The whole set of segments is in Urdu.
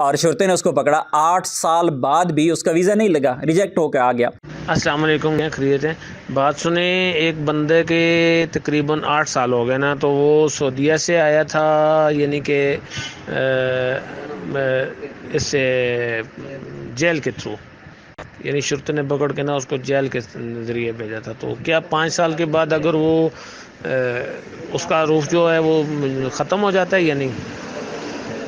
اور شرطے نے اس کو پکڑا, 8 سال بعد بھی اس کا ویزا نہیں لگا, ریجیکٹ ہو کے آ گیا. السلام علیکم, خیریت ہے. بات سنیں, ایک بندے کے تقریباً 8 سال ہو گئے نا, تو وہ سعودیہ سے آیا تھا, یعنی کہ اس سے جیل کے تھرو, یعنی شرطے نے پکڑ کے نا اس کو جیل کے ذریعے بھیجا تھا. تو کیا 5 سال کے بعد اگر وہ اس کا روف جو ہے وہ ختم ہو جاتا ہے یا نہیں؟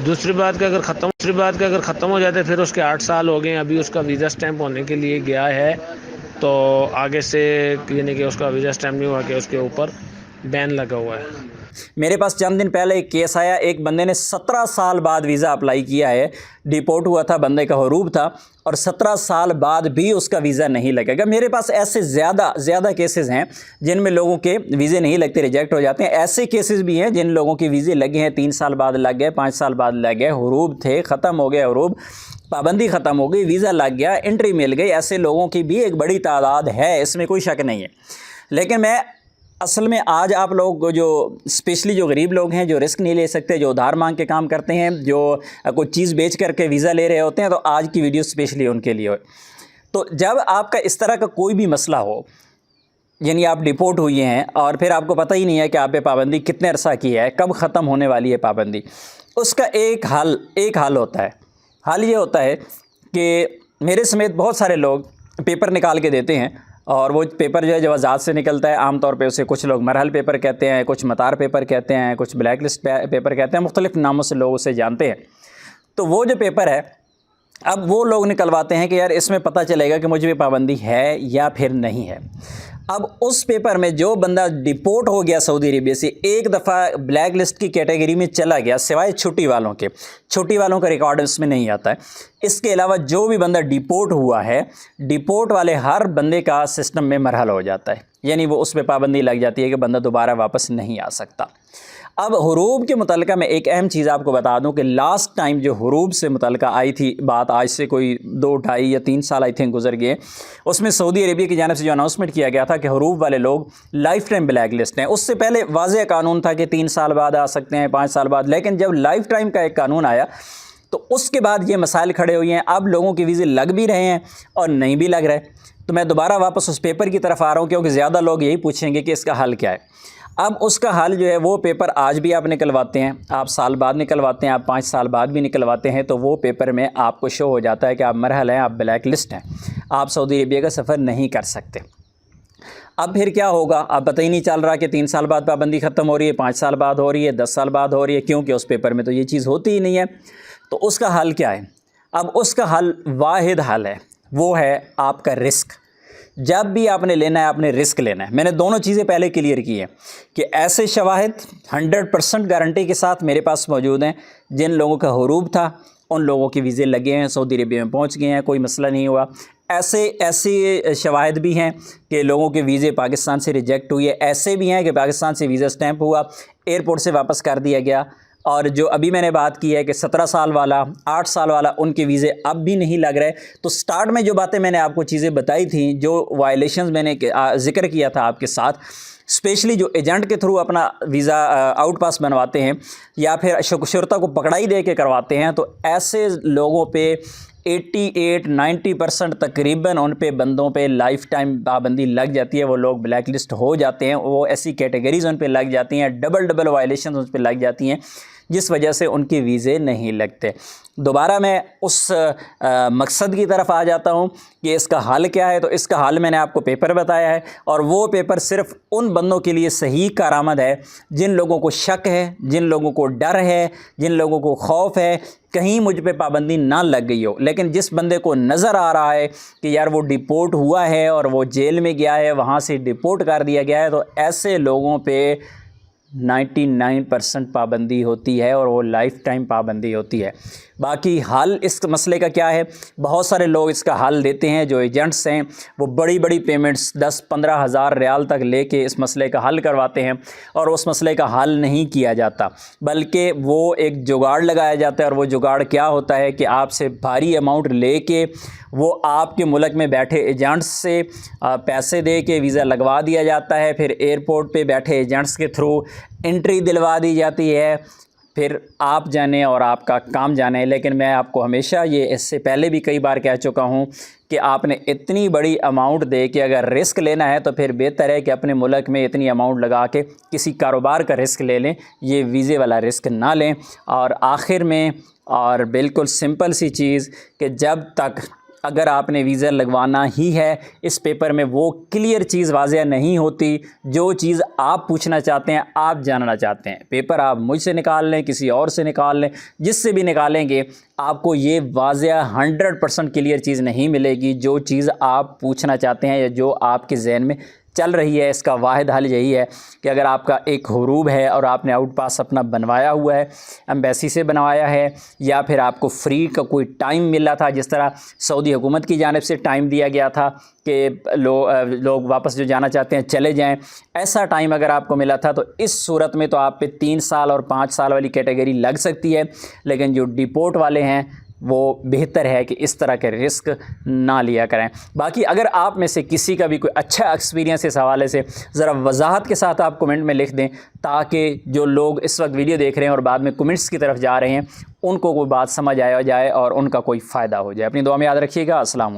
دوسری بات کہ اگر ختم ہو جاتا ہے, پھر اس کے 8 سال ہو گئے, ابھی اس کا ویزا سٹیمپ ہونے کے لیے گیا ہے, تو آگے سے یعنی کہ اس کا ویزا سٹیمپ نہیں ہوا کہ اس کے اوپر بین لگا ہوا ہے. میرے پاس چند دن پہلے ایک کیس آیا, ایک بندے نے 17 سال بعد ویزا اپلائی کیا ہے, ڈیپورٹ ہوا تھا, بندے کا حروب تھا, اور 17 سال بعد بھی اس کا ویزا نہیں لگے گا. میرے پاس ایسے زیادہ کیسز ہیں جن میں لوگوں کے ویزے نہیں لگتے, ریجیکٹ ہو جاتے ہیں. ایسے کیسز بھی ہیں جن لوگوں کے ویزے لگے ہیں, 3 سال بعد لگ گئے, 5 سال بعد لگ گئے, حروب تھے, ختم ہو گئے حروب, پابندی ختم ہو گئی, ویزا لگ گیا, انٹری مل گئی. ایسے لوگوں کی بھی ایک بڑی تعداد ہے, اس میں کوئی شک نہیں ہے. لیکن میں اصل میں آج آپ لوگ جو اسپیشلی جو غریب لوگ ہیں, جو رسک نہیں لے سکتے, جو ادھار مانگ کے کام کرتے ہیں, جو کوئی چیز بیچ کر کے ویزا لے رہے ہوتے ہیں, تو آج کی ویڈیو اسپیشلی ان کے لیے ہو. تو جب آپ کا اس طرح کا کوئی بھی مسئلہ ہو, یعنی آپ ڈیپورٹ ہوئے ہیں اور پھر آپ کو پتہ ہی نہیں ہے کہ آپ پہ پابندی کتنے عرصہ کی ہے, کب ختم ہونے والی ہے پابندی, اس کا ایک حل ہوتا ہے. حل یہ ہوتا ہے کہ میرے سمیت بہت سارے لوگ پیپر نکال کے دیتے ہیں, اور وہ پیپر جو ہے جوازات سے نکلتا ہے. عام طور پہ اسے کچھ لوگ مرحل پیپر کہتے ہیں, کچھ مطار پیپر کہتے ہیں, کچھ بلیک لسٹ پیپر کہتے ہیں, مختلف ناموں سے لوگ اسے جانتے ہیں. تو وہ جو پیپر ہے, اب وہ لوگ نکلواتے ہیں کہ یار اس میں پتہ چلے گا کہ مجھے بھی پابندی ہے یا پھر نہیں ہے. اب اس پیپر میں جو بندہ ڈیپورٹ ہو گیا سعودی عربیہ سے, ایک دفعہ بلیک لسٹ کی کیٹیگری میں چلا گیا, سوائے چھٹی والوں کا ریکارڈ اس میں نہیں آتا ہے. اس کے علاوہ جو بھی بندہ ڈیپورٹ ہوا ہے, ڈیپورٹ والے ہر بندے کا سسٹم میں مرحل ہو جاتا ہے, یعنی وہ اس پہ پابندی لگ جاتی ہے کہ بندہ دوبارہ واپس نہیں آ سکتا. اب حروب کے متعلقہ میں ایک اہم چیز آپ کو بتا دوں کہ لاسٹ ٹائم جو حروب سے متعلقہ آئی تھی بات, آج سے کوئی 2, 2.5 یا 3 سال آئی تھنک گزر گئے, اس میں سعودی عربیہ کی جانب سے جو اناؤنسمنٹ کیا گیا تھا کہ حروب والے لوگ لائف ٹائم بلیک لسٹ ہیں. اس سے پہلے واضح قانون تھا کہ 3 سال بعد آ سکتے ہیں, 5 سال بعد, لیکن جب لائف ٹائم کا ایک قانون آیا تو اس کے بعد یہ مسائل کھڑے ہوئے ہیں. اب لوگوں کے ویزے لگ بھی رہے ہیں اور نہیں بھی لگ رہے. تو میں دوبارہ واپس اس پیپر کی طرف آ رہا ہوں, کیونکہ زیادہ لوگ یہی پوچھیں گے کہ اس کا حل کیا ہے. اب اس کا حل جو ہے, وہ پیپر آج بھی آپ نکلواتے ہیں, آپ سال بعد نکلواتے ہیں, آپ 5 سال بعد بھی نکلواتے ہیں, تو وہ پیپر میں آپ کو شو ہو جاتا ہے کہ آپ مرحل ہیں, آپ بلیک لسٹ ہیں, آپ سعودی عربیہ کا سفر نہیں کر سکتے. اب پھر کیا ہوگا, اب پتہ ہی نہیں چل رہا کہ 3 سال بعد پابندی ختم ہو رہی ہے, 5 سال بعد ہو رہی ہے, 10 سال بعد ہو رہی ہے, کیونکہ اس پیپر میں تو یہ چیز ہوتی ہی نہیں ہے. تو اس کا حل کیا ہے؟ اب اس کا حل واحد حل ہے, وہ ہے آپ کا رسک. جب بھی آپ نے لینا ہے, آپ نے رسک لینا ہے. میں نے دونوں چیزیں پہلے کلیئر کی ہیں کہ ایسے شواہد 100% گارنٹی کے ساتھ میرے پاس موجود ہیں. جن لوگوں کا حروب تھا ان لوگوں کے ویزے لگے ہیں, سعودی عربیہ میں پہنچ گئے ہیں, کوئی مسئلہ نہیں ہوا. ایسے شواہد بھی ہیں کہ لوگوں کے ویزے پاکستان سے ریجیکٹ ہوئے. ایسے بھی ہیں کہ پاکستان سے ویزا سٹیمپ ہوا, ایئرپورٹ سے واپس کر دیا گیا. اور جو ابھی میں نے بات کی ہے کہ 17 سال والا, 8 سال والا, ان کے ویزے اب بھی نہیں لگ رہے. تو سٹارٹ میں جو باتیں میں نے آپ کو چیزیں بتائی تھیں, جو وائلیشنز میں نے ذکر کیا تھا آپ کے ساتھ, اسپیشلی جو ایجنٹ کے تھرو اپنا ویزا آؤٹ پاس بنواتے ہیں یا پھر شرطا کو پکڑائی دے کے کرواتے ہیں, تو ایسے لوگوں پہ 88-90% تقریباً ان پہ بندوں پہ لائف ٹائم پابندی لگ جاتی ہے. وہ لوگ بلیک لسٹ ہو جاتے ہیں, وہ ایسی کیٹیگریز ان پہ لگ جاتی ہیں, ڈبل وائلیشنز ان پہ لگ جاتی ہیں, جس وجہ سے ان کے ویزے نہیں لگتے. دوبارہ میں اس مقصد کی طرف آ جاتا ہوں کہ اس کا حل کیا ہے. تو اس کا حل میں نے آپ کو پیپر بتایا ہے, اور وہ پیپر صرف ان بندوں کے لیے صحیح کارآمد ہے جن لوگوں کو شک ہے, جن لوگوں کو ڈر ہے, جن لوگوں کو خوف ہے کہیں مجھ پہ پابندی نہ لگ گئی ہو. لیکن جس بندے کو نظر آ رہا ہے کہ یار وہ ڈیپورٹ ہوا ہے اور وہ جیل میں گیا ہے, وہاں سے ڈیپورٹ کر دیا گیا ہے, تو ایسے لوگوں پہ 99% پابندی ہوتی ہے, اور وہ لائف ٹائم پابندی ہوتی ہے. باقی حل اس مسئلے کا کیا ہے؟ بہت سارے لوگ اس کا حل دیتے ہیں. جو ایجنٹس ہیں وہ بڑی پیمنٹس 10-15 ہزار ریال تک لے کے اس مسئلے کا حل کرواتے ہیں, اور اس مسئلے کا حل نہیں کیا جاتا, بلکہ وہ ایک جگاڑ لگایا جاتا ہے. اور وہ جگاڑ کیا ہوتا ہے کہ آپ سے بھاری اماؤنٹ لے کے وہ آپ کے ملک میں بیٹھے ایجنٹس سے پیسے دے کے ویزا لگوا دیا جاتا ہے. پھر ایئرپورٹ پہ بیٹھے ایجنٹس کے تھرو انٹری دلوا دی جاتی ہے, پھر آپ جانیں اور آپ کا کام جانیں۔ لیکن میں آپ کو ہمیشہ یہ اس سے پہلے بھی کئی بار کہہ چکا ہوں کہ آپ نے اتنی بڑی اماؤنٹ دے کے اگر رسک لینا ہے تو پھر بہتر ہے کہ اپنے ملک میں اتنی اماؤنٹ لگا کے کسی کاروبار کا رسک لے لیں، یہ ویزے والا رسک نہ لیں۔ اور آخر میں اور بالکل سمپل سی چیز کہ جب تک اگر آپ نے ویزا لگوانا ہی ہے، اس پیپر میں وہ کلیئر چیز واضح نہیں ہوتی جو چیز آپ پوچھنا چاہتے ہیں، آپ جاننا چاہتے ہیں۔ پیپر آپ مجھ سے نکال لیں، کسی اور سے نکال لیں، جس سے بھی نکالیں گے آپ کو یہ واضح 100% کلیئر چیز نہیں ملے گی جو چیز آپ پوچھنا چاہتے ہیں یا جو آپ کے ذہن میں چل رہی ہے۔ اس کا واحد حل یہی ہے کہ اگر آپ کا ایک حروب ہے اور آپ نے آؤٹ پاس اپنا بنوایا ہوا ہے، ایمبیسی سے بنوایا ہے، یا پھر آپ کو فری کا کوئی ٹائم ملا تھا، جس طرح سعودی حکومت کی جانب سے ٹائم دیا گیا تھا کہ لوگ واپس جو جانا چاہتے ہیں چلے جائیں، ایسا ٹائم اگر آپ کو ملا تھا تو اس صورت میں تو آپ پہ 3 سال اور 5 سال والی کیٹیگری لگ سکتی ہے۔ لیکن جو ڈیپورٹ والے ہیں وہ بہتر ہے کہ اس طرح کے رسک نہ لیا کریں۔ باقی اگر آپ میں سے کسی کا بھی کوئی اچھا ایکسپیرینس اس حوالے سے ذرا وضاحت کے ساتھ آپ کمنٹ میں لکھ دیں، تاکہ جو لوگ اس وقت ویڈیو دیکھ رہے ہیں اور بعد میں کمنٹس کی طرف جا رہے ہیں ان کو کوئی بات سمجھ آ جائے اور ان کا کوئی فائدہ ہو جائے۔ اپنی دعا میں یاد رکھیے گا۔ السلام علیکم۔